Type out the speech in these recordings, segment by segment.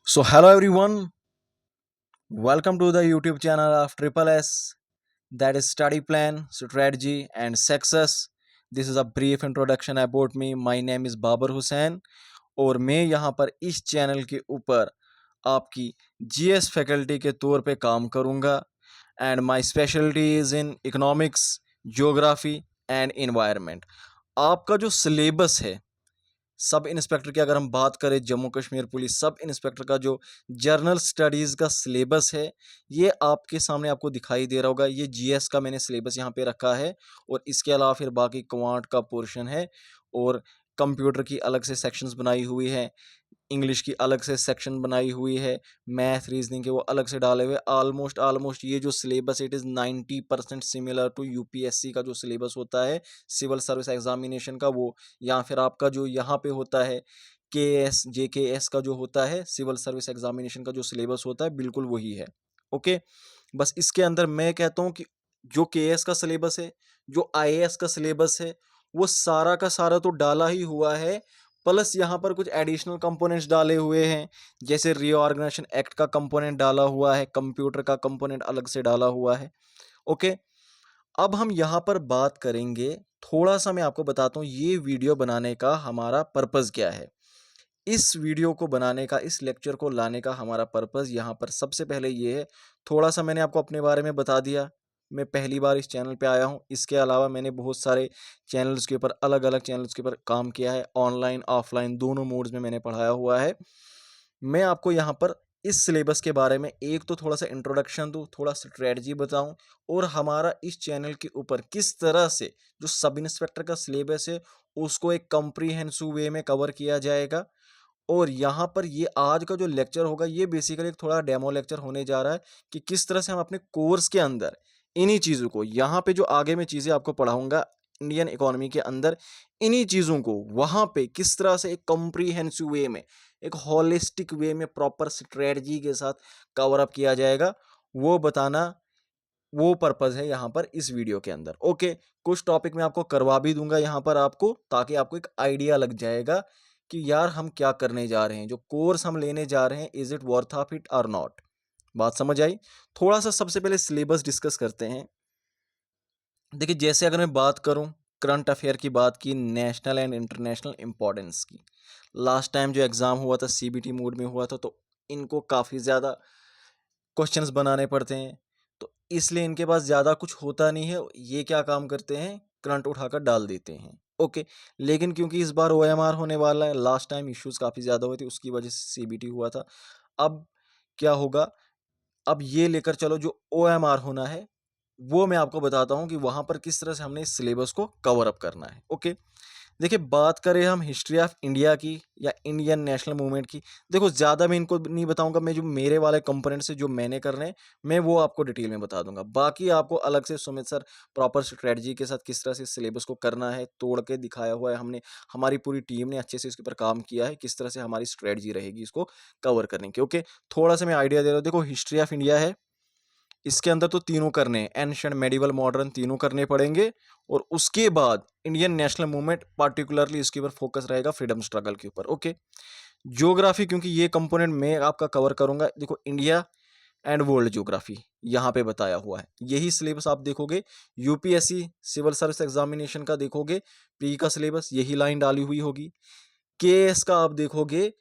So, hello everyone, welcome to the YouTube channel of Triple S, that is Study Plan, Strategy, and Success. This is a brief introduction about me. My name is Babar Hussain और मैं यहाँ पर इस channel के ऊपर आपकी GS faculty के तौर पे काम करूँगा and my speciality is in economics, geography and environment. आपका जो सिलेबस है सब इंस्पेक्टर की, अगर हम बात करें Jammu Kashmir police sub inspector का जो जर्नल स्टडीज़ का सिलेबस है, ये आपके सामने आपको दिखाई दे रहा होगा। ये जीएस का मैंने सिलेबस यहाँ पे रखा है और इसके अलावा फिर बाकी क्वांट का पोर्शन है और कंप्यूटर की अलग से सेक्शंस बनाई हुई है, इंग्लिश की अलग से सेक्शन बनाई हुई है, मैथ रीजनिंग के वो अलग से डाले हुए। ऑलमोस्ट ये जो syllabus it is 90% similar to UPSC का जो सिलेबस होता है सिविल सर्विस एग्जामिनेशन का, वो या फिर आपका जो यहाँ पे होता है केएस जेकेएस का जो होता है सिविल सर्विस एग्जामिनेशन का जो सिलेबस होता है, बिल्कुल वही है। ओके, बस इसके अंदर मैं कहता हूँ कि जो केएस का सिलेबस है, जो आईएएस का सिलेबस है, वो सारा का सारा तो डाला ही हुआ है, प्लस यहाँ पर कुछ एडिशनल कंपोनेंट्स डाले हुए हैं, जैसे रीऑर्गेनाइजेशन एक्ट का कंपोनेंट डाला हुआ है, कंप्यूटर का कंपोनेंट अलग से डाला हुआ है। ओके, अब हम यहाँ पर बात करेंगे, थोड़ा सा मैं आपको बताता हूँ ये वीडियो बनाने का हमारा पर्पज़ क्या है। इस वीडियो को बनाने का, इस लेक्चर को लाने का हमारा पर्पज़ यहाँ पर सबसे पहले ये है, थोड़ा सा मैंने आपको अपने बारे में बता दिया। मैं पहली बार इस चैनल पे आया हूँ, इसके अलावा मैंने बहुत सारे चैनल्स के ऊपर, अलग अलग चैनल्स के ऊपर काम किया है, ऑनलाइन ऑफलाइन दोनों मोड्स में मैंने पढ़ाया हुआ है। मैं आपको यहाँ पर इस सिलेबस के बारे में एक तो थोड़ा सा इंट्रोडक्शन दूँ, थोड़ा स्ट्रेटजी बताऊँ और हमारा इस चैनल के ऊपर किस तरह से जो सब इंस्पेक्टर का सिलेबस है उसको एक कॉम्प्रिहेंसिव वे में कवर किया जाएगा। और यहाँ पर ये आज का जो लेक्चर होगा ये बेसिकली एक थोड़ा डेमो लेक्चर होने जा रहा है कि किस तरह से हम अपने कोर्स के अंदर इन्हीं चीज़ों को, यहाँ पे जो आगे मैं चीज़ें आपको पढ़ाऊंगा इंडियन इकोनॉमी के अंदर, इन्हीं चीज़ों को वहाँ पे किस तरह से एक कॉम्प्रिहेंसिव वे में, एक होलिस्टिक वे में, प्रॉपर स्ट्रेटजी के साथ कवर अप किया जाएगा, वो बताना, वो पर्पज़ है यहाँ पर इस वीडियो के अंदर। ओके, कुछ टॉपिक मैं आपको करवा भी दूंगा यहाँ पर आपको, ताकि आपको एक आइडिया लग जाएगा कि यार हम क्या करने जा रहे हैं, जो कोर्स हम लेने जा रहे हैं, is it worth of it और नॉट। बात समझ आई? थोड़ा सा सबसे पहले सिलेबस डिस्कस करते हैं। देखिए, जैसे अगर मैं बात करूं करंट अफेयर की, बात की नेशनल एंड इंटरनेशनल इम्पोर्टेंस की, लास्ट टाइम जो एग्ज़ाम हुआ था सीबीटी मोड में हुआ था, तो इनको काफ़ी ज़्यादा क्वेश्चंस बनाने पड़ते हैं, तो इसलिए इनके पास ज़्यादा कुछ होता नहीं है। ये क्या काम करते हैं, करंट उठाकर डाल देते हैं। ओके, लेकिन क्योंकि इस बार ओएमआर होने वाला है, लास्ट टाइम इश्यूज़ काफ़ी ज़्यादा हुए थे, उसकी वजह से सीबीटी हुआ था। अब क्या होगा, अब ये लेकर चलो जो ओएमआर होना है, वो मैं आपको बताता हूँ कि वहाँ पर किस तरह से हमने इस सिलेबस को कवर अप करना है। ओके, देखिए, बात करें हम हिस्ट्री ऑफ इंडिया की या इंडियन नेशनल मूवमेंट की, देखो ज़्यादा मैं इनको नहीं बताऊंगा, मैं जो मेरे वाले कंपोनेंट से जो मैंने करने हैं मैं वो आपको डिटेल में बता दूंगा। बाकी आपको अलग से सुमित सर प्रॉपर स्ट्रेटजी के साथ किस तरह से सिलेबस को करना है तोड़ के दिखाया हुआ है हमने, हमारी पूरी टीम ने अच्छे से इसके ऊपर काम किया है, किस तरह से हमारी स्ट्रेटजी रहेगी इसको कवर करने की। ओके, थोड़ा सा मैं आइडिया दे रहा हूँ। देखो, हिस्ट्री ऑफ इंडिया है, इसके अंदर तो तीनों करने हैं, एंशिएंट, मेडिवल, मॉडर्न, तीनों करने पड़ेंगे। और उसके बाद इंडियन नेशनल मूवमेंट, पार्टिकुलरली इसके ऊपर फोकस रहेगा फ्रीडम स्ट्रगल के ऊपर। ओके, ज्योग्राफी, क्योंकि ये कंपोनेंट मैं आपका कवर करूंगा, देखो इंडिया एंड वर्ल्ड ज्योग्राफी यहाँ पे बताया हुआ है। यही सिलेबस आप देखोगे यूपीएससी सिविल सर्विस एग्जामिनेशन का, देखोगे प्री का सिलेबस यही लाइन डाली हुई होगी। केएस का आप देखोगे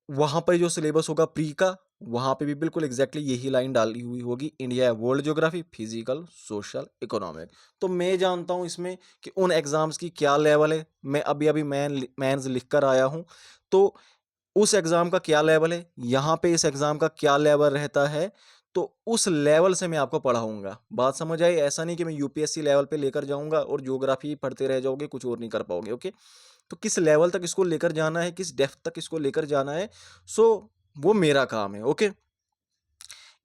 वहां पर जो सिलेबस होगा प्री का, वहां पे भी बिल्कुल एग्जैक्टली यही लाइन डाली हुई होगी, India world geography, physical, social, economic. तो मैं जानता हूं इसमें कि उन एग्जाम्स की क्या लेवल है, मैं अभी अभी मेंस लिख कर आया हूं, तो उस एग्जाम का क्या लेवल है, यहाँ पे इस एग्जाम का क्या लेवल रहता है, तो उस लेवल से मैं आपको पढ़ाऊंगा। बात समझ आई? ऐसा नहीं कि मैं यूपीएससी लेवल पे लेकर जाऊंगा और ज्योग्राफी पढ़ते रह जाओगे, कुछ और नहीं कर पाओगे। ओके, तो किस लेवल तक इसको लेकर जाना है, किस डेप्थ तक इसको लेकर जाना है, सो वो मेरा काम है। ओके,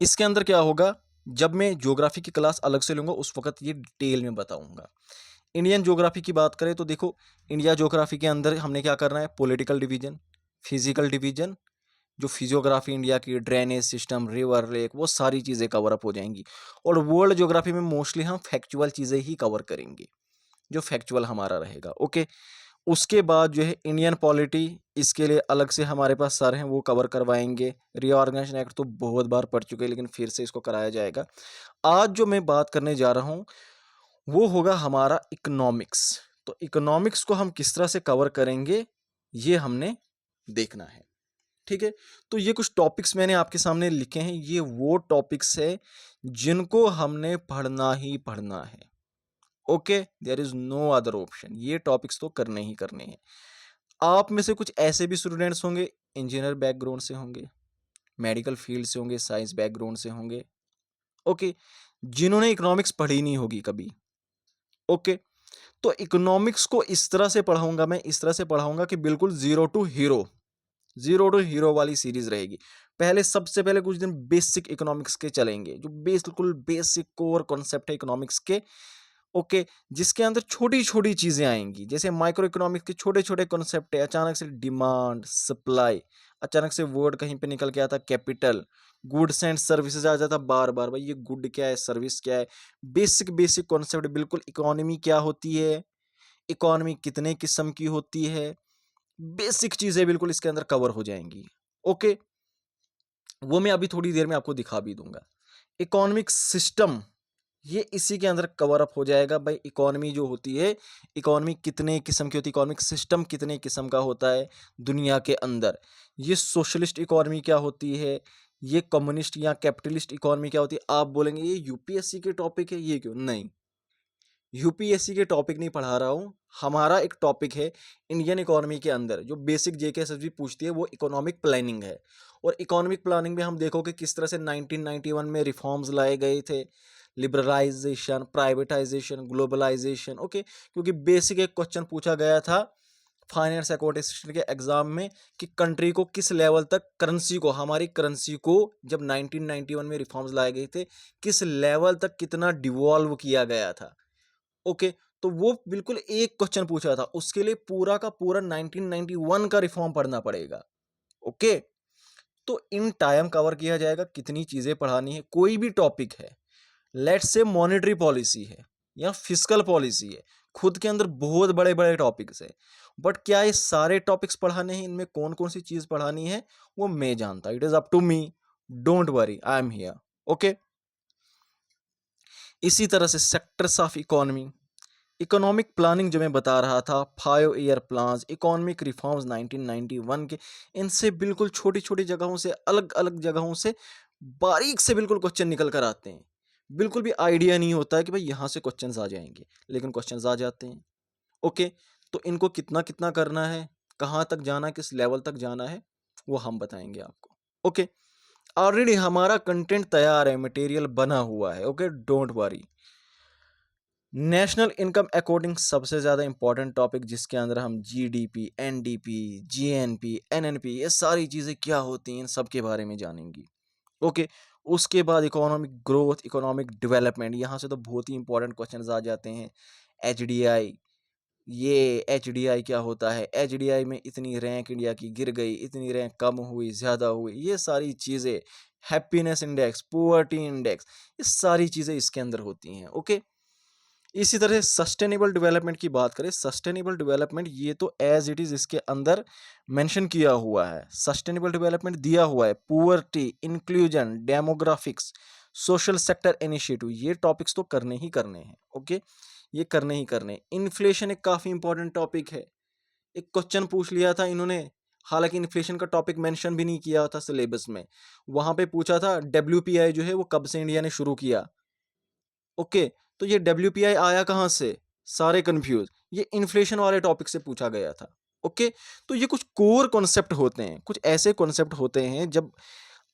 इसके अंदर क्या होगा, जब मैं ज्योग्राफी की क्लास अलग से लूंगा उस वक्त ये डिटेल में बताऊंगा। इंडियन ज्योग्राफी की बात करें तो देखो, इंडिया ज्योग्राफी के अंदर हमने क्या करना है, पॉलिटिकल डिवीजन, फिजिकल डिवीजन, जो फिजियोग्राफी इंडिया की, ड्रेनेज सिस्टम, रिवर, लेक, वो सारी चीज़ें कवर अप हो जाएंगी। और वर्ल्ड ज्योग्राफी में मोस्टली हम फैक्चुअल चीज़ें ही कवर करेंगे, जो फैक्चुअल हमारा रहेगा। ओके, उसके बाद जो है इंडियन पॉलिटी, इसके लिए अलग से हमारे पास सर हैं, वो कवर करवाएंगे। रीऑर्गेनाइजेशन एक्ट तो बहुत बार पढ़ चुके हैं, लेकिन फिर से इसको कराया जाएगा। आज जो मैं बात करने जा रहा हूँ वो होगा हमारा इकोनॉमिक्स। तो इकोनॉमिक्स को हम किस तरह से कवर करेंगे ये हमने देखना है, ठीक है। तो ये कुछ टॉपिक्स मैंने आपके सामने लिखे हैं, ये वो टॉपिक्स है जिनको हमने पढ़ना ही पढ़ना है। Okay, there is no other option, ये टॉपिक्स तो करने ही करने हैं। आप में से कुछ ऐसे भी स्टूडेंट्स होंगे इंजीनियर बैकग्राउंड से होंगे, मेडिकल फील्ड से होंगे, साइंस बैकग्राउंड से होंगे, ओके, जिन्होंने इकोनॉमिक्स पढ़ी नहीं होगी कभी। ओके, तो इकोनॉमिक्स को इस तरह से पढ़ाऊंगा मैं, इस तरह से पढ़ाऊंगा कि बिल्कुल जीरो टू हीरो वाली सीरीज रहेगी। पहले सबसे पहले कुछ दिन बेसिक इकोनॉमिक्स के चलेंगे, जो बिल्कुल बेसिक कोर कॉन्सेप्ट है इकोनॉमिक्स के। ओके, जिसके अंदर छोटी छोटी चीजें आएंगी, जैसे माइक्रो इकोनॉमिक्स के छोटे छोटे कॉन्सेप्ट है। अचानक से डिमांड सप्लाई, अचानक से वर्ड कहीं पे निकल के आता कैपिटल, गुड्स एंड सर्विसेज आ जाता बार बार, भाई ये गुड क्या है, सर्विस क्या है, बेसिक बेसिक कॉन्सेप्ट। बिल्कुल इकोनॉमी क्या होती है, इकोनॉमी कितने किस्म की होती है, बेसिक चीजें बिल्कुल इसके अंदर कवर हो जाएंगी। ओके, वो मैं अभी थोड़ी देर में आपको दिखा भी दूंगा। इकोनॉमिक सिस्टम, ये इसी के अंदर कवर अप हो जाएगा। भाई इकोनॉमी जो होती है, इकोनॉमी कितने किस्म की होती है, इकोनॉमिक सिस्टम कितने किस्म का होता है दुनिया के अंदर, ये सोशलिस्ट इकोनॉमी क्या होती है, ये कम्युनिस्ट या कैपिटलिस्ट इकोनॉमी क्या होती है। आप बोलेंगे ये यूपीएससी के टॉपिक है, ये क्यों? नहीं, यूपीएससी के टॉपिक नहीं पढ़ा रहा हूँ। हमारा एक टॉपिक है इंडियन इकोनॉमी के अंदर, जो बेसिक जेके एसएसबी पूछती है, वो इकोनॉमिक प्लानिंग है। और इकोनॉमिक प्लानिंग में हम देखोगे किस तरह से 1991 में रिफॉर्म्स लाए गए थे, लिबरलाइजेशन, प्राइवेटाइजेशन, ग्लोबलाइजेशन। ओके, क्योंकि बेसिक एक क्वेश्चन पूछा गया था फाइनेंस अकाउंटेंट के एग्जाम में कि कंट्री को किस लेवल तक, करेंसी को, हमारी करेंसी को जब 1991 में रिफॉर्म्स लाए गए थे, किस लेवल तक कितना डिवॉल्व किया गया था। ओके, तो वो बिल्कुल एक क्वेश्चन पूछा था, उसके लिए पूरा का पूरा 1991 का रिफॉर्म पढ़ना पड़ेगा। ओके, तो इन टाइम कवर किया जाएगा। कितनी चीजें पढ़ानी है, कोई भी टॉपिक है, लेट्स से मॉनेटरी पॉलिसी है या फिस्कल पॉलिसी है, खुद के अंदर बहुत बड़े बड़े टॉपिक्स है, बट क्या ये सारे टॉपिक्स पढ़ाने हैं, इनमें कौन कौन सी चीज पढ़ानी है वो मैं जानता। It is up to me, don't worry, I am here. Okay, इसी तरह से sectors of economy, economic planning जो मैं बता रहा था, 5 ईयर प्लान्स, इकोनॉमिक रिफॉर्म्स 1991 के, इनसे बिल्कुल छोटी छोटी जगहों से, अलग अलग जगहों से बारीक से बिल्कुल क्वेश्चन निकल कर आते हैं। बिल्कुल भी आइडिया नहीं होता है कि भाई यहाँ से क्वेश्चंस आ जाएंगे, लेकिन क्वेश्चंस आ जाते हैं। ओके, तो इनको कितना कितना करना है, कहाँ तक जाना है, किस लेवल तक जाना है, वो हम बताएंगे आपको। ओके, ऑलरेडी हमारा कंटेंट तैयार है, मटेरियल बना हुआ है। Okay, don't worry. National income according सबसे ज़्यादा इंपॉर्टेंट टॉपिक, जिसके अंदर हम जीडीपी, एनडीपी, जीएनपी, एनएनपी, ये सारी चीज़ें क्या होती हैं, इन सब के बारे में जानेंगी। ओके, उसके बाद इकोनॉमिक ग्रोथ, इकोनॉमिक डेवलपमेंट, यहाँ से तो बहुत ही इंपॉर्टेंट क्वेश्चंस आ जाते हैं। एचडीआई, ये एचडीआई क्या होता है, एचडीआई में इतनी रैंक इंडिया की गिर गई, इतनी रैंक कम हुई, ज़्यादा हुई, ये सारी चीज़ें, हैप्पीनेस इंडेक्स, पुअर्टी इंडेक्स, ये सारी चीज़ें इसके अंदर होती हैं। ओके, इसी तरह सस्टेनेबल डेवलपमेंट की बात करें, सस्टेनेबल डेवलपमेंट ये तो एज इट इज इसके अंदर मेंशन किया हुआ है, सस्टेनेबल डेवलपमेंट दिया हुआ है, poverty, inclusion, demographics, social sector initiative, ये टॉपिक्स तो करने ही करने हैं। ओके, ये करने ही करने। इन्फ्लेशन एक काफी इंपॉर्टेंट टॉपिक है, एक क्वेश्चन पूछ लिया था इन्होंने, हालांकि इन्फ्लेशन का टॉपिक मेंशन भी नहीं किया था सिलेबस में, वहां पे पूछा था डब्ल्यूपीआई जो है वो कब से इंडिया ने शुरू किया। ओके, तो ये डब्ल्यूपीआई आया कहाँ से, सारे कंफ्यूज, ये इन्फ्लेशन वाले टॉपिक से पूछा गया था। ओके, तो ये कुछ कोर कॉन्सेप्ट होते हैं, कुछ ऐसे कॉन्सेप्ट होते हैं जब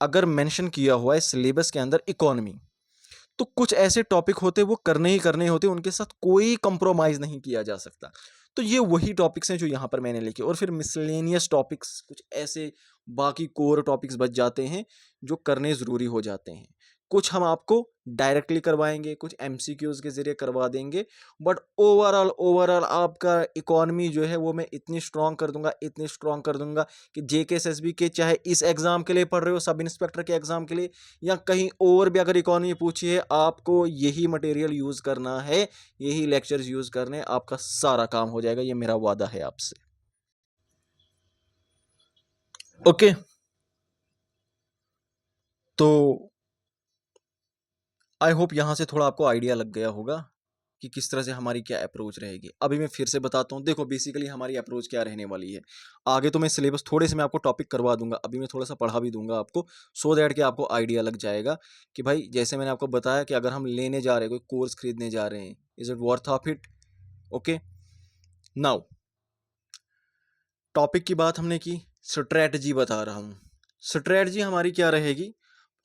अगर मेंशन किया हुआ है सिलेबस के अंदर इकोनॉमी, तो कुछ ऐसे टॉपिक होते हैं वो करने ही करने होते हैं, उनके साथ कोई कंप्रोमाइज नहीं किया जा सकता। तो ये वही टॉपिक्स हैं जो यहाँ पर मैंने लिखे, और फिर मिसलेनियस टॉपिक्स, कुछ ऐसे बाकी कोर टॉपिक्स बच जाते हैं जो करने ज़रूरी हो जाते हैं। कुछ हम आपको डायरेक्टली करवाएंगे, कुछ एमसीक्यूज के जरिए करवा देंगे, बट ओवरऑल आपका इकोनॉमी जो है वो मैं इतनी स्ट्रांग कर दूंगा कि जेकेएसएसबी के चाहे इस एग्जाम के लिए पढ़ रहे हो, सब इंस्पेक्टर के एग्जाम के लिए, या कहीं और भी अगर इकोनॉमी पूछी है, आपको यही मटेरियल यूज करना है, यही लेक्चर्स यूज करने, आपका सारा काम हो जाएगा, ये मेरा वादा है आपसे। ओके, तो आई होप यहां से थोड़ा आपको आइडिया लग गया होगा कि किस तरह से हमारी क्या अप्रोच रहेगी। अभी मैं फिर से बताता हूँ, देखो बेसिकली हमारी अप्रोच क्या रहने वाली है। आगे तो मैं सिलेबस थोड़े से मैं आपको टॉपिक करवा दूंगा, अभी मैं थोड़ा सा पढ़ा भी दूंगा आपको, सो दैट कि आपको आइडिया लग जाएगा कि भाई जैसे मैंने आपको बताया कि अगर हम लेने जा रहे हैं, कोई कोर्स खरीदने जा रहे हैं, is it worth of it. Okay, now topic की बात हमने की, स्ट्रैटेजी बता रहा हूँ। स्ट्रैटेजी हमारी क्या रहेगी,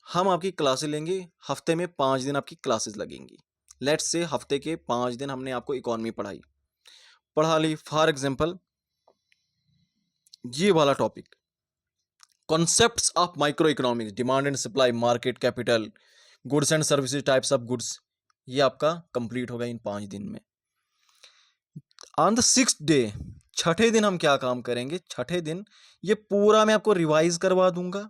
हम आपकी क्लासेस लेंगे, हफ्ते में 5 दिन आपकी क्लासेस लगेंगी। लेट्स से हफ्ते के 5 दिन हमने आपको इकोनॉमी पढ़ा ली। फॉर एग्जाम्पल ये वाला topic, concepts of micro economics, demand and supply, market, capital, goods and services, types of goods, ये आपका कंप्लीट होगा इन 5 दिन में। ऑन द 6th डे, छठे दिन हम क्या काम करेंगे, छठे दिन ये पूरा मैं आपको रिवाइज करवा दूंगा,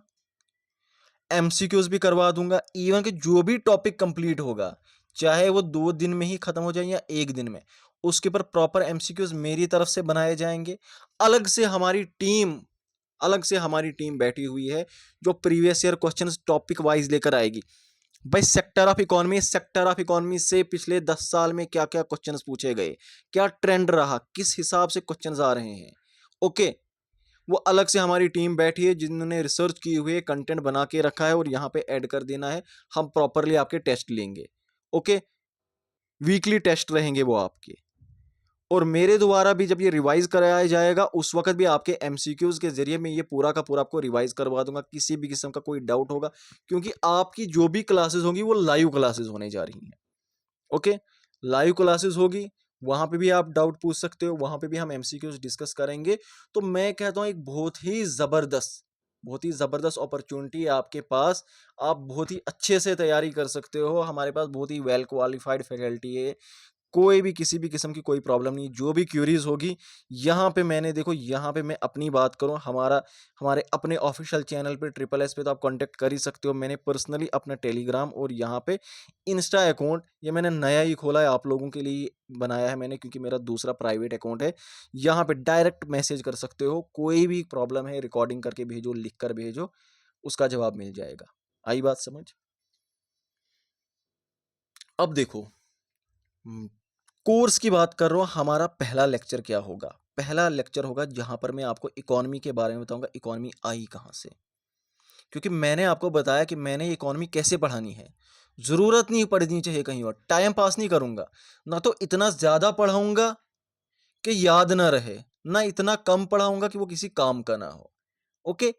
एमसीक्यूज भी करवा दूंगा, इवन कि जो भी टॉपिक कंप्लीट होगा, चाहे वो 2 दिन में ही खत्म हो जाए या 1 दिन में, उसके ऊपर प्रॉपर एमसीक्यूज मेरी तरफ से बनाए जाएंगे। अलग से हमारी टीम अलग से हमारी टीम बैठी हुई है जो previous year questions topic wise लेकर आएगी। भाई सेक्टर ऑफ इकोनॉमी से पिछले 10 साल में क्या क्या क्वेश्चंस पूछे गए, क्या ट्रेंड रहा, किस हिसाब से क्वेश्चंस आ रहे हैं। ओके, वो अलग से हमारी टीम बैठी है जिन्होंने रिसर्च की हुई है, कंटेंट बना के रखा है और यहाँ पे ऐड कर देना है। हम प्रॉपरली आपके टेस्ट लेंगे। ओके, वीकली टेस्ट रहेंगे वो आपके, और मेरे द्वारा भी जब ये रिवाइज कराया जाएगा उस वक्त भी आपके एमसीक्यूज के जरिए मैं ये पूरा का पूरा आपको रिवाइज करवा दूंगा, किसी भी किस्म का कोई डाउट होगा, क्योंकि आपकी जो भी क्लासेस होंगी वो लाइव क्लासेस होने जा रही हैं। ओके, लाइव क्लासेस होगी, वहां पे भी आप डाउट पूछ सकते हो, वहां पे भी हम एमसीक्यूज डिस्कस करेंगे। तो मैं कहता हूं एक बहुत ही जबरदस्त अपॉर्चुनिटी है आपके पास, आप बहुत ही अच्छे से तैयारी कर सकते हो। हमारे पास बहुत ही वेल क्वालिफाइड फैकल्टी है, कोई भी किसी भी किस्म की कोई प्रॉब्लम नहीं, जो भी क्यूरीज होगी यहाँ पे मैंने देखो, यहाँ पे मैं अपनी बात करूँ, हमारे अपने ऑफिशियल चैनल पे ट्रिपल एस पे तो आप कांटेक्ट कर ही सकते हो। मैंने पर्सनली अपना टेलीग्राम और यहाँ पे इंस्टा अकाउंट, ये मैंने नया ही खोला है, आप लोगों के लिए बनाया है मैंने, क्योंकि मेरा दूसरा प्राइवेट अकाउंट है। यहाँ पे डायरेक्ट मैसेज कर सकते हो, कोई भी प्रॉब्लम है रिकॉर्डिंग करके भेजो, लिख कर भेजो, उसका जवाब मिल जाएगा। आई बात समझ। अब देखो, कोर्स की बात कर रहा हूँ, हमारा पहला लेक्चर क्या होगा, पहला लेक्चर होगा जहां पर मैं आपको इकोनॉमी के बारे में बताऊंगा, इकोनॉमी आई कहां से। क्योंकि मैंने आपको बताया कि मैंने इकोनॉमी कैसे पढ़ानी है, जरूरत नहीं पड़नी चाहिए कहीं और, टाइम पास नहीं करूंगा, ना तो इतना ज्यादा पढ़ाऊंगा कि याद ना रहे, ना इतना कम पढ़ाऊंगा कि वो किसी काम का ना हो। ओके,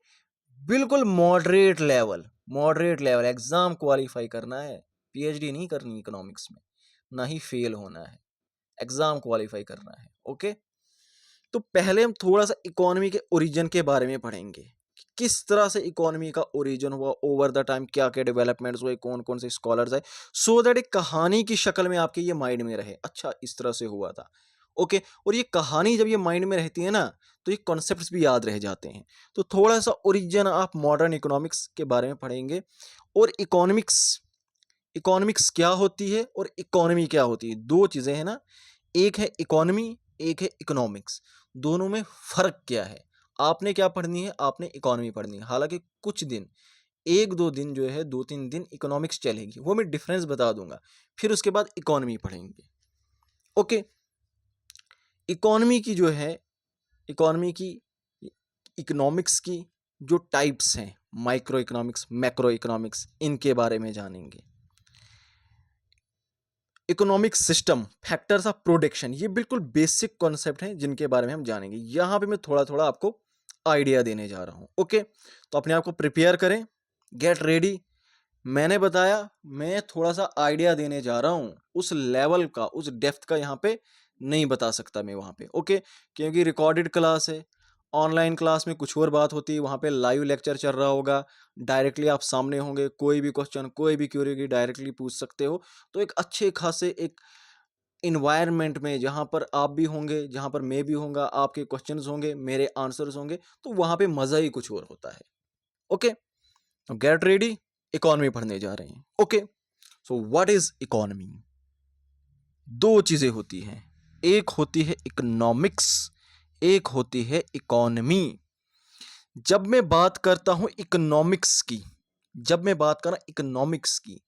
बिल्कुल मॉडरेट लेवल एग्जाम क्वालिफाई करना है, पीएचडी नहीं करनी इकोनॉमिक्स में, ना ही फेल होना है, एग्जाम क्वालिफाई करना है। ओके, तो पहले हम थोड़ा सा इकोनॉमी के ओरिजिन के बारे में पढ़ेंगे कि किस तरह से इकोनॉमी का ओरिजिन हुआ ओवर द टाइम, क्या क्या डेवलपमेंट्स हुए, कौन कौन से स्कॉलर्स आए, सो दैट एक कहानी की शक्ल में आपके ये माइंड में रहे, अच्छा इस तरह से हुआ था। ओके, और ये कहानी जब ये माइंड में रहती है ना, तो ये कॉन्सेप्ट्स भी याद रह जाते हैं। तो थोड़ा सा ओरिजिन ऑफ मॉडर्न इकोनॉमिक्स के बारे में पढ़ेंगे, और इकोनॉमिक्स क्या होती है और इकोनॉमी क्या होती है, दो चीजें हैं ना, एक है इकोनॉमी, एक है इकोनॉमिक्स, दोनों में फर्क क्या है। आपने क्या पढ़नी है, आपने इकोनॉमी पढ़नी है, हालांकि कुछ दिन, 1-2 दिन जो है, 2-3 दिन इकोनॉमिक्स चलेगी, वो मैं डिफरेंस बता दूंगा, फिर उसके बाद इकोनॉमी पढ़ेंगे। ओके, इकोनॉमी की जो है, इकोनॉमी की इकोनॉमिक्स की जो टाइप्स हैं, माइक्रो इकोनॉमिक्स, मैक्रो इकोनॉमिक्स, इनके बारे में जानेंगे। Economic system, factors of production, ये बिल्कुल बेसिक कॉन्सेप्ट हैं जिनके बारे में हम जानेंगे। यहाँ पे मैं थोड़ा थोड़ा आपको आइडिया देने जा रहा हूँ। ओके, तो अपने आप को प्रिपेयर करें, गेट रेडी। मैंने बताया मैं थोड़ा सा आइडिया देने जा रहा हूँ, उस लेवल का, उस डेप्थ का यहाँ पे नहीं बता सकता मैं वहाँ पे। ओके, क्योंकि रिकॉर्डेड क्लास है, ऑनलाइन क्लास में कुछ और बात होती है, वहाँ पे लाइव लेक्चर चल रहा होगा, डायरेक्टली आप सामने होंगे, कोई भी क्वेश्चन, कोई भी क्वेरी की डायरेक्टली पूछ सकते हो। तो एक अच्छे खासे एक इन्वायरमेंट में जहाँ पर आप भी होंगे, जहाँ पर मैं भी होऊंगा, आपके क्वेश्चंस होंगे, मेरे आंसर्स होंगे, तो वहाँ पे मज़ा ही कुछ और होता है। ओके, तो गेट रेडी, इकोनॉमी पढ़ने जा रहे हैं। Okay, so what is economy? दो चीज़ें होती हैं, एक होती है इकोनॉमिक्स, एक होती है इकोनॉमी। जब मैं बात करता हूं इकोनॉमिक्स की, जब मैं बात कर रहा इकोनॉमिक्स की,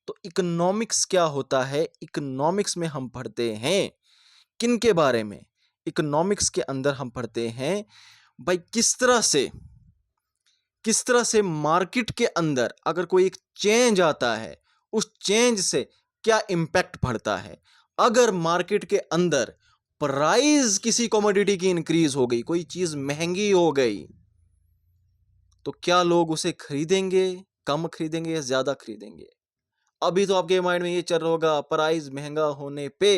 तो इकोनॉमिक्स क्या होता है? इकोनॉमिक्स में हम पढ़ते हैं किन के बारे में? इकोनॉमिक्स के अंदर हम पढ़ते हैं भाई किस तरह से मार्केट के अंदर अगर कोई एक चेंज आता है, उस चेंज से क्या इम्पैक्ट पड़ता है। अगर मार्केट के अंदर प्राइस किसी कमोडिटी की इंक्रीज हो गई, कोई चीज महंगी हो गई, तो क्या लोग उसे खरीदेंगे, कम खरीदेंगे या ज्यादा खरीदेंगे? अभी तो आपके माइंड में ये चल रहा होगा प्राइस महंगा होने पे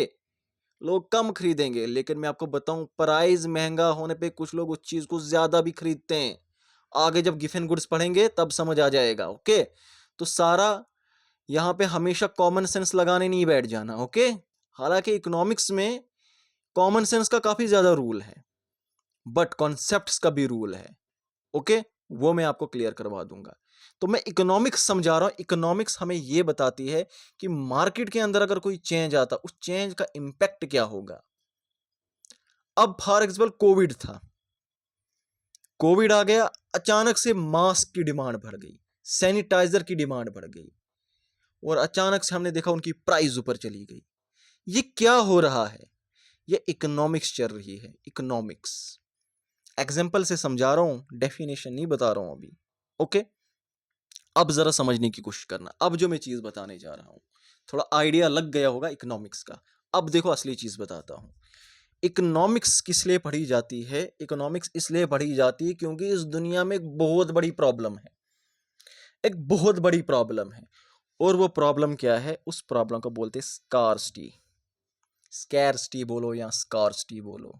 लोग कम खरीदेंगे, लेकिन मैं आपको बताऊं प्राइस महंगा होने पे कुछ लोग उस चीज को ज्यादा भी खरीदते हैं। आगे जब गिवन गुड्स पढ़ेंगे तब समझ आ जाएगा। ओके, तो सारा यहाँ पे हमेशा कॉमन सेंस लगाने नहीं बैठ जाना। ओके, हालांकि इकोनॉमिक्स में कॉमन सेंस का काफी ज्यादा रूल है, बट कॉन्सेप्ट्स का भी रूल है। ओके, वो मैं आपको क्लियर करवा दूंगा। तो मैं इकोनॉमिक्स समझा रहा हूं। इकोनॉमिक्स हमें यह बताती है कि मार्केट के अंदर अगर कोई चेंज आता, उस चेंज का इंपैक्ट क्या होगा। अब फॉर एग्जाम्पल कोविड था, कोविड आ गया, अचानक से मास्क की डिमांड बढ़ गई, सैनिटाइजर की डिमांड बढ़ गई, और अचानक से हमने देखा उनकी प्राइस ऊपर चली गई। ये क्या हो रहा है? ये इकोनॉमिक्स चल रही है, इकोनॉमिक्स। एग्जाम्पल से समझा रहा हूं, डेफिनेशन नहीं बता रहा हूं अभी। ओके, अब जरा समझने की कोशिश करना। अब जो मैं चीज बताने जा रहा हूं, थोड़ा आइडिया लग गया होगा इकोनॉमिक्स का। अब देखो असली चीज बताता हूं। इकोनॉमिक्स किस लिए पढ़ी जाती है? इकोनॉमिक्स इसलिए पढ़ी जाती है क्योंकि इस दुनिया में एक बहुत बड़ी प्रॉब्लम है, एक बहुत बड़ी प्रॉब्लम है। और वो प्रॉब्लम क्या है? उस प्रॉब्लम को बोलते हैं स्कार्सिटी। स्कैर्सिटी बोलो या स्कार्सिटी बोलो।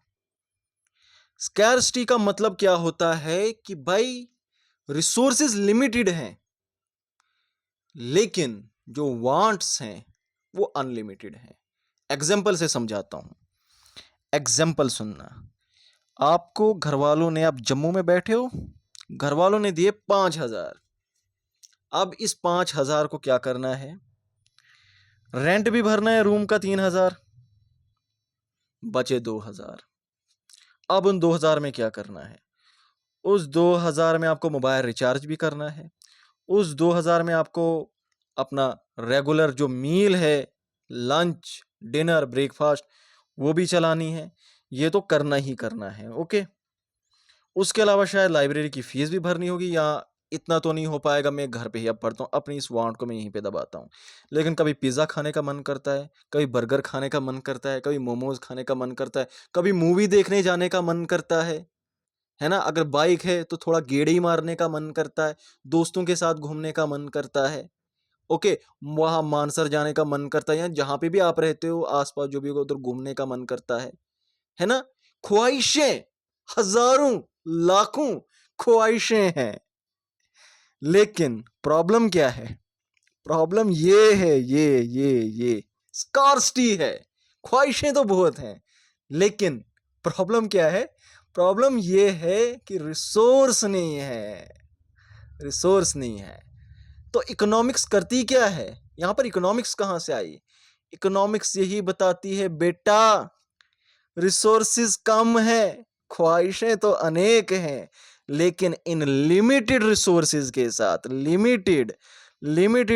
स्कैर्सिटी का मतलब क्या होता है कि भाई रिसोर्सेज लिमिटेड हैं, लेकिन जो वांट्स हैं वो अनलिमिटेड हैं। एग्जाम्पल से समझाता हूं, एग्जाम्पल सुनना। आपको घर वालों ने, आप जम्मू में बैठे हो, घर वालों ने दिए 5,000। अब इस 5,000 को क्या करना है? रेंट भी भरना है रूम का 3,000, बचे 2,000। अब उन 2,000 में क्या करना है? उस 2,000 में आपको मोबाइल रिचार्ज भी करना है, उस 2,000 में आपको अपना रेगुलर जो मील है, लंच, डिनर, ब्रेकफास्ट, वो भी चलानी है। ये तो करना ही करना है। ओके, उसके अलावा शायद लाइब्रेरी की फीस भी भरनी होगी, या इतना तो नहीं हो पाएगा, मैं घर पे ही अब पढ़ता हूँ, अपनी इस वांट को मैं यहीं पे दबाता हूँ। लेकिन कभी पिज़्ज़ा खाने का मन करता है, कभी बर्गर खाने का मन करता है, कभी मोमोज खाने का मन करता है, कभी मूवी देखने जाने का मन करता है ना? अगर बाइक है तो थोड़ा गेड़ी मारने का मन करता है, दोस्तों के साथ घूमने का मन करता है। ओके, वहाँ मानसर जाने का मन करता है, या जहाँ पे भी आप रहते हो आसपास जो भी होगा उधर घूमने का मन करता है ना? ख्वाहिशें, हजारों लाखों ख्वाहिशें हैं, लेकिन प्रॉब्लम क्या है? प्रॉब्लम ये है, ये स्कार्सिटी है। ख्वाहिशें तो बहुत हैं, लेकिन प्रॉब्लम क्या है? प्रॉब्लम ये है कि रिसोर्स नहीं है, रिसोर्स नहीं है। तो इकोनॉमिक्स करती क्या है? यहां पर इकोनॉमिक्स कहां से आई? इकोनॉमिक्स यही बताती है बेटा, रिसोर्सेज कम है, ख्वाहिशें तो अनेक हैं, लेकिन इन लिमिटेड रिसोर्सेज के साथ, लिमिटेड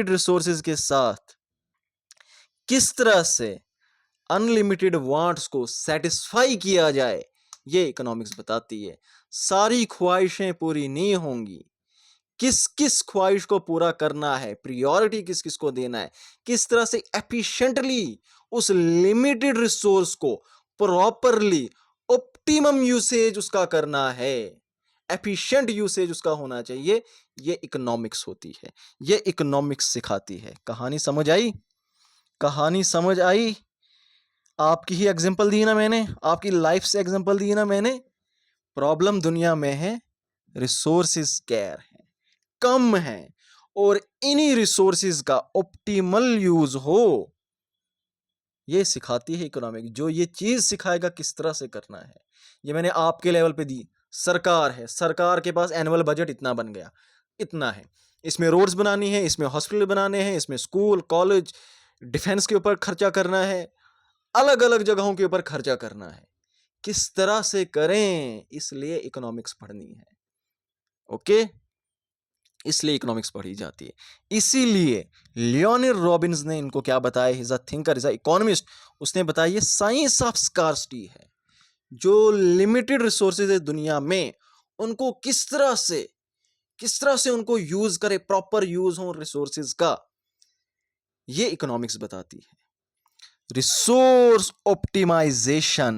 रिसोर्सेज के साथ किस तरह से अनलिमिटेड वांट्स को सेटिस्फाई किया जाए, ये इकोनॉमिक्स बताती है। सारी ख्वाहिशें पूरी नहीं होंगी, किस किस ख्वाहिश को पूरा करना है, प्रायोरिटी किस किस को देना है, किस तरह से एफिशिएंटली उस लिमिटेड रिसोर्स को प्रॉपरली ऑप्टिमम यूसेज उसका करना है, एफिशिएंट यूसेज उसका होना चाहिए। ये इकोनॉमिक्स होती है, ये इकोनॉमिक्स सिखाती है। कहानी समझ आई? कहानी समझ आई? आपकी ही एग्जांपल दी ना मैंने, आपकी लाइफ से एग्जांपल दी ना मैंने। प्रॉब्लम दुनिया में है रिसोर्सेज स्कैर है, कम है, और इन्हीं रिसोर्सेज का ऑप्टिमल यूज हो, ये सिखाती है इकोनॉमिक। जो ये चीज सिखाएगा किस तरह से करना है, ये मैंने आपके लेवल पे दी। सरकार है, सरकार के पास एनुअल बजट इतना बन गया, इतना है, इसमें रोड्स बनानी है, इसमें हॉस्पिटल बनाने हैं, इसमें स्कूल कॉलेज डिफेंस के ऊपर खर्चा करना है, अलग अलग जगहों के ऊपर खर्चा करना है, किस तरह से करें, इसलिए इकोनॉमिक्स पढ़नी है। ओके, इसलिए इकोनॉमिक्स पढ़ी जाती है। इसीलिए लियोनिड रॉबिन्स ने इनको क्या बताया, is a thinker, is a economist. उसने बताया ये साइंस ऑफ स्कार्सिटी है, जो लिमिटेड रिसोर्सेज है दुनिया में, उनको किस तरह से उनको यूज करे, प्रॉपर यूज हो रिसोर्सेज का, ये इकोनॉमिक्स बताती है। रिसोर्स ऑप्टिमाइजेशन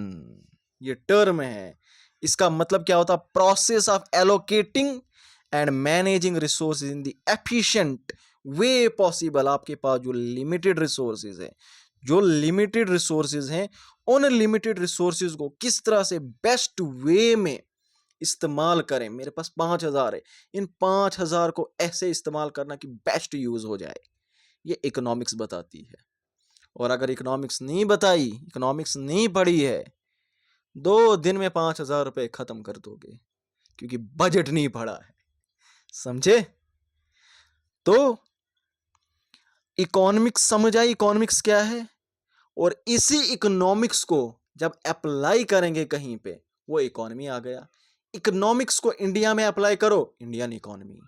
ये टर्म है, इसका मतलब क्या होता है, process of allocating and managing resources in the efficient way possible. आपके पास जो लिमिटेड रिसोर्सेज है, जो लिमिटेड रिसोर्सेज हैं, उन लिमिटेड रिसोर्सेज को किस तरह से बेस्ट वे में इस्तेमाल करें। मेरे पास 5,000 है, इन 5,000 को ऐसे इस्तेमाल करना कि बेस्ट यूज हो जाए, ये इकोनॉमिक्स बताती है। और अगर इकोनॉमिक्स नहीं बताई, इकोनॉमिक्स नहीं पढ़ी है, 2 दिन में 5,000 रुपए खत्म कर दोगे, क्योंकि बजट नहीं पढ़ा है। समझे? तो इकोनॉमिक्स समझ आई, इकोनॉमिक्स क्या है, और इसी इकोनॉमिक्स को जब अप्लाई करेंगे कहीं पे, वो इकोनॉमी आ गया। इकोनॉमिक्स को इंडिया में अप्लाई करो, इंडियन इकोनॉमी।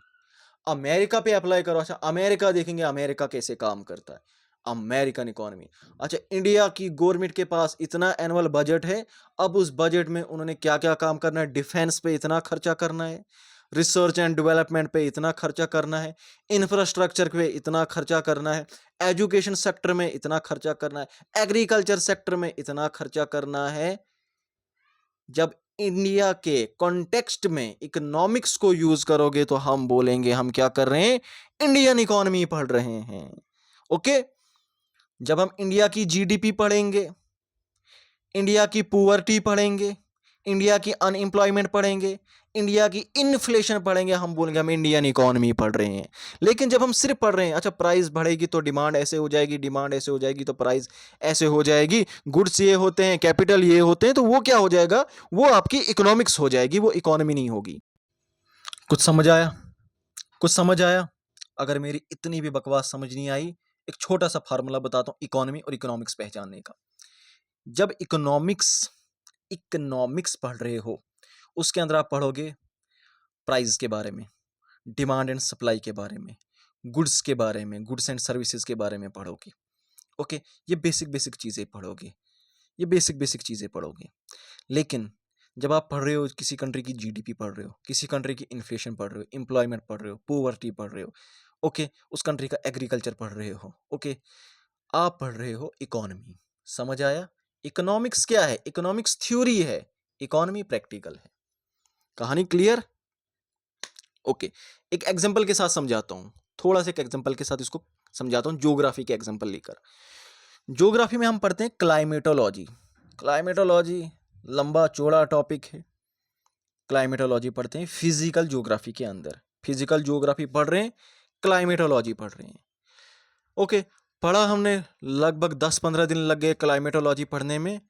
अमेरिका पे अप्लाई करो, अच्छा अमेरिका देखेंगे अमेरिका कैसे काम करता है, अमेरिकन इकोनॉमी। अच्छा इंडिया की गवर्नमेंट के पास इतना एनुअल बजट है, अब उस बजट में उन्होंने क्या क्या काम करना है, डिफेंस पे इतना खर्चा करना है, रिसर्च एंड डेवलपमेंट पे इतना खर्चा करना है, इंफ्रास्ट्रक्चर पे इतना खर्चा करना है, एजुकेशन सेक्टर में इतना खर्चा करना है, एग्रीकल्चर सेक्टर में इतना खर्चा करना है। जब इंडिया के कॉन्टेक्स्ट में इकोनॉमिक्स को यूज करोगे तो हम बोलेंगे हम क्या कर रहे हैं, इंडियन इकोनॉमी पढ़ रहे हैं। ओके, जब हम इंडिया की जीडीपी पढ़ेंगे, इंडिया की पुअर्टी पढ़ेंगे, इंडिया की अनएम्प्लॉयमेंट पढ़ेंगे, इंडिया की इन्फ्लेशन पढ़ेंगे, हम बोलेंगे हम इंडियन इकोनॉमी पढ़ रहे हैं। लेकिन जब हम सिर्फ पढ़ रहे हैं, अच्छा प्राइस बढ़ेगी तो डिमांड ऐसे हो जाएगी, डिमांड ऐसे हो जाएगी तो प्राइस ऐसे हो जाएगी, गुड्स ये होते हैं, कैपिटल ये होते हैं, तो वो क्या हो जाएगा, वो आपकी इकोनॉमिक्स हो जाएगी, वो इकोनॉमी नहीं होगी। कुछ समझ आया? कुछ समझ आया? अगर मेरी इतनी भी बकवास समझ नहीं आई, एक छोटा सा फार्मूला बताता हूँ इकोनॉमी और इकोनॉमिक्स पहचानने का। जब इकोनॉमिक्स इकोनॉमिक्स पढ़ रहे हो, उसके अंदर आप पढ़ोगे प्राइस के बारे में, डिमांड एंड सप्लाई के बारे में, गुड्स के बारे में, गुड्स एंड सर्विसेज के बारे में पढ़ोगे। ओके, ये बेसिक चीज़ें पढ़ोगे, ये बेसिक चीज़ें पढ़ोगे। लेकिन जब आप पढ़ रहे हो, किसी कंट्री की जीडीपी पढ़ रहे हो, किसी कंट्री की इन्फ्लेशन पढ़ रहे हो, एम्प्लॉयमेंट पढ़ रहे हो, पोवर्टी पढ़ रहे हो, ओके, उस कंट्री का एग्रीकल्चर पढ़ रहे हो, ओके, आप पढ़ रहे हो इकोनॉमी। समझ आया? इकोनॉमिक्स क्या है? इकोनॉमिक्स थ्योरी है, इकोनॉमी प्रैक्टिकल है। कहानी क्लियर? ओके, एक एग्जांपल के साथ समझाता हूँ, थोड़ा सा एक एग्जांपल के साथ इसको समझाता हूँ, ज्योग्राफी के एग्जांपल लेकर। ज्योग्राफी में हम पढ़ते हैं क्लाइमेटोलॉजी। क्लाइमेटोलॉजी लंबा चौड़ा टॉपिक है, क्लाइमेटोलॉजी पढ़ते हैं फिजिकल ज्योग्राफी के अंदर। फिजिकल ज्योग्राफी पढ़ रहे हैं, क्लाइमेटोलॉजी पढ़ रहे हैं। ओके, पढ़ा हमने, लगभग 10-15 दिन लग गए क्लाइमेटोलॉजी पढ़ने में।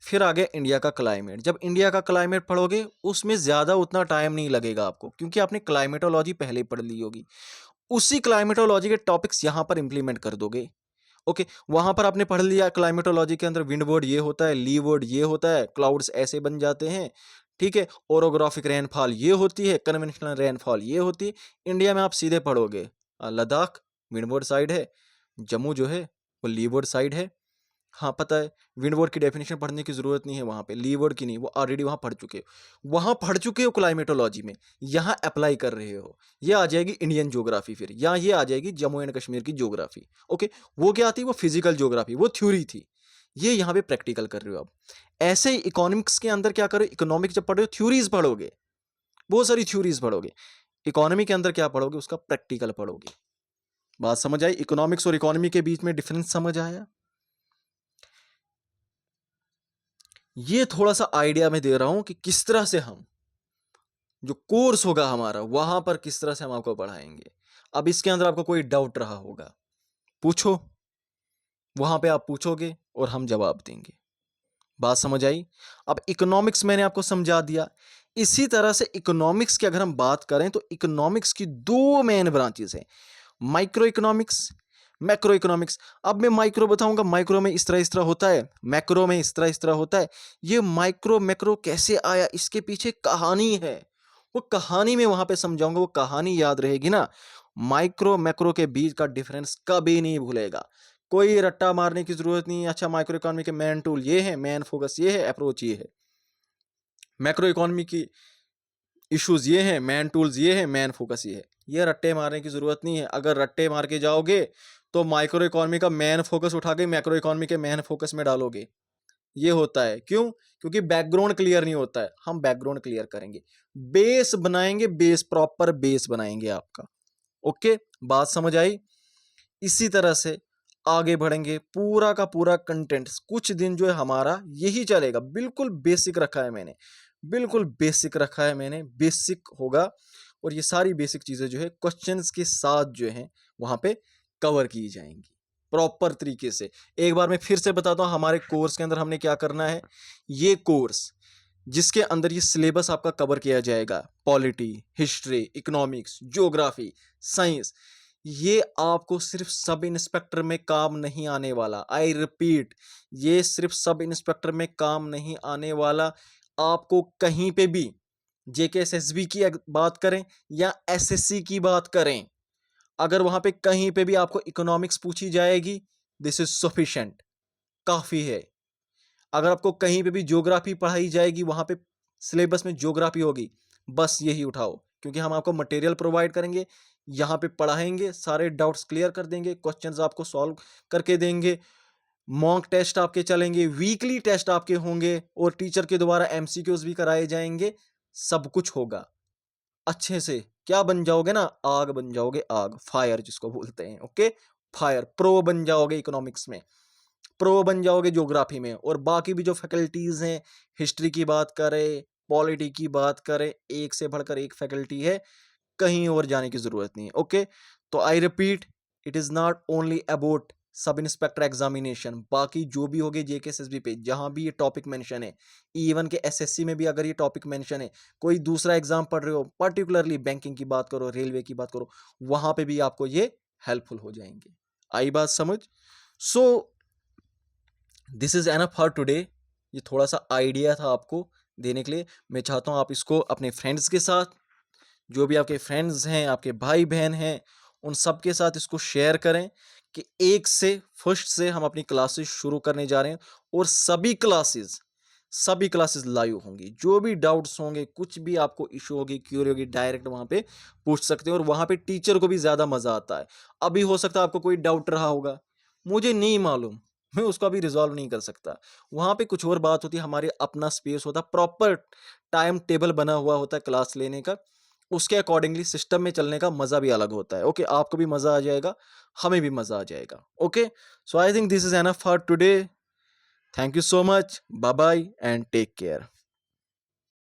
फिर आ गया इंडिया का क्लाइमेट। जब इंडिया का क्लाइमेट पढ़ोगे, उसमें ज़्यादा उतना टाइम नहीं लगेगा आपको, क्योंकि आपने क्लाइमेटोलॉजी पहले पढ़ ली होगी। उसी क्लाइमेटोलॉजी के टॉपिक्स यहाँ पर इंप्लीमेंट कर दोगे। ओके, वहाँ पर आपने पढ़ लिया क्लाइमेटोलॉजी के अंदर विंड वर्ड ये होता है, ली वर्ड ये होता है, क्लाउड्स ऐसे बन जाते हैं, ठीक है, ओरोग्राफिक रेनफॉल ये होती है, कन्वेंशनल रेनफॉल ये होती है। इंडिया में आप सीधे पढ़ोगे, लद्दाख विंडवर्ड साइड है, जम्मू जो है वो लीवर्ड साइड है। हाँ पता है, विंडवर्ड की डेफिनेशन पढ़ने की जरूरत नहीं है वहाँ पे, लीवर्ड की नहीं, वो ऑलरेडी वहाँ पढ़ चुके हो, वहाँ पढ़ चुके हो क्लाइमेटोलॉजी में, यहाँ अप्लाई कर रहे हो। ये आ जाएगी इंडियन ज्योग्राफी, फिर यहाँ ये आ जाएगी जम्मू एंड कश्मीर की ज्योग्राफी। ओके, वो क्या आती है, वो फिजिकल ज्योग्राफी, वो थ्योरी थी, ये यहाँ पे प्रैक्टिकल कर रहे हो। अब ऐसे ही इकोनॉमिक्स के अंदर क्या करो, इकोनॉमिक्स जब पढ़ रहे हो थ्योरीज पढ़ोगे, बहुत सारी थ्योरीज पढ़ोगे। इकोनॉमी के अंदर क्या पढ़ोगे, उसका प्रैक्टिकल पढ़ोगे। बात समझ आई? इकोनॉमिक्स और इकोनॉमी के बीच में डिफरेंस समझ आया? ये थोड़ा सा आइडिया मैं दे रहा हूं कि किस तरह से हम जो कोर्स होगा हमारा वहां पर किस तरह से हम आपको पढ़ाएंगे। अब इसके अंदर आपको कोई डाउट रहा होगा, पूछो, वहां पे आप पूछोगे और हम जवाब देंगे। बात समझ आई? अब इकोनॉमिक्स मैंने आपको समझा दिया। इसी तरह से इकोनॉमिक्स की अगर हम बात करें तो इकोनॉमिक्स की दो मेन ब्रांचेस हैं, माइक्रो इकोनॉमिक्स, मैक्रो इकोनॉमिक्स। अब मैं माइक्रो बताऊंगा, माइक्रो में इस तरह होता है, मैक्रो में इस तरह होता है। ये माइक्रो मैक्रो कैसे आया, इसके पीछे कहानी है, वो कहानी में वहां पे समझाऊंगा, वो कहानी याद रहेगी ना। माइक्रो मैक्रो के बीच का डिफरेंस कभी नहीं भूलेगा, कोई रट्टा मारने की जरूरत नहीं है। अच्छा, माइक्रो इकोनॉमी के मेन टूल ये है, मेन फोकस ये है, अप्रोच ये है। मैक्रो इकोनॉमी की इश्यूज ये हैं, मेन टूल्स ये हैं, मेन फोकस ये है। ये रट्टे मारने की जरूरत नहीं है। अगर रट्टे मार के जाओगे तो माइक्रो इकोनॉमी का मेन फोकस उठा के मैक्रो इकोनॉमी के मेन फोकस में डालोगे। ये होता है क्यों? क्योंकि बैकग्राउंड क्लियर नहीं होता है। हम बैकग्राउंड क्लियर करेंगे, बेस बनाएंगे, बेस प्रॉपर बेस बनाएंगे आपका। ओके, बात समझ आई? इसी तरह से आगे बढ़ेंगे, पूरा का पूरा कंटेंट कुछ दिन जो है हमारा यही चलेगा। बिल्कुल बेसिक रखा है मैंने, बिल्कुल बेसिक रखा है मैंने, बेसिक होगा। और ये सारी बेसिक चीजें जो है क्वेश्चंस के साथ जो है वहां पे कवर की जाएंगी प्रॉपर तरीके से। एक बार मैं फिर से बताता हूँ हमारे कोर्स के अंदर हमने क्या करना है। ये कोर्स जिसके अंदर ये सिलेबस आपका कवर किया जाएगा, polity, history, economics, geography, science, ये आपको सिर्फ सब इंस्पेक्टर में काम नहीं आने वाला। आई रिपीट, ये सिर्फ सब इंस्पेक्टर में काम नहीं आने वाला। आपको कहीं पे भी जेकेएसएसबी की बात करें या एसएससी की बात करें, अगर वहां पे कहीं पे भी आपको इकोनॉमिक्स पूछी जाएगी, दिस इज सफिशिएंट, काफी है। अगर आपको कहीं पे भी ज्योग्राफी पढ़ाई जाएगी, वहां पे सिलेबस में ज्योग्राफी होगी, बस यही उठाओ, क्योंकि हम आपको मटेरियल प्रोवाइड करेंगे, यहाँ पे पढ़ाएंगे, सारे डाउट्स क्लियर कर देंगे, क्वेश्चंस आपको सॉल्व करके देंगे, मॉक टेस्ट आपके चलेंगे, वीकली टेस्ट आपके होंगे, और टीचर के द्वारा एमसीक्यूज भी कराए जाएंगे। सब कुछ होगा अच्छे से। क्या बन जाओगे ना, आग बन जाओगे, आग, फायर जिसको बोलते हैं। ओके, फायर प्रो बन जाओगे इकोनॉमिक्स में, प्रो बन जाओगे ज्योग्राफी में। और बाकी भी जो फैकल्टीज हैं, हिस्ट्री की बात करें, पॉलिटी की बात करें, एक से बढ़कर एक फैकल्टी है, कहीं और जाने की जरूरत नहीं है। ओके, तो I repeat, it is not only about sub inspector examination, बाकी जो भी होगे जेकेएसएसबी पे जहां भी ये टॉपिक मेंशन है, इवन के एसएससी में भी अगर ये टॉपिक मेंशन है, कोई दूसरा एग्जाम पढ़ रहे हो, पर्टिकुलरली बैंकिंग की बात करो, रेलवे की बात करो, वहां पे भी आपको ये हेल्पफुल हो जाएंगे। आई बात समझ? So this is enough for today. ये थोड़ा सा आइडिया था आपको देने के लिए। मैं चाहता हूँ आप इसको अपने फ्रेंड्स के साथ, जो भी आपके फ्रेंड्स हैं, आपके भाई बहन हैं, उन सब के साथ इसको शेयर करें कि 1 से हम अपनी क्लासेस शुरू करने जा रहे हैं। और सभी क्लासेस लाइव होंगी। जो भी डाउट्स होंगे, कुछ भी आपको इशू होगी, क्यूरी होगी, डायरेक्ट वहाँ पे पूछ सकते हैं। और वहाँ पे टीचर को भी ज़्यादा मज़ा आता है। अभी हो सकता है आपको कोई डाउट रहा होगा, मुझे नहीं मालूम, मैं उसको अभी रिजॉल्व नहीं कर सकता। वहाँ पे कुछ और बात होती है, हमारे अपना स्पेस होता है, प्रॉपर टाइम टेबल बना हुआ होता है क्लास लेने का, उसके अकॉर्डिंगली सिस्टम में चलने का मजा भी अलग होता है। ओके, आपको भी मजा आ जाएगा, हमें भी मजा आ जाएगा। Okay, so I think this is enough for today. Thank you so much, bye bye and take care.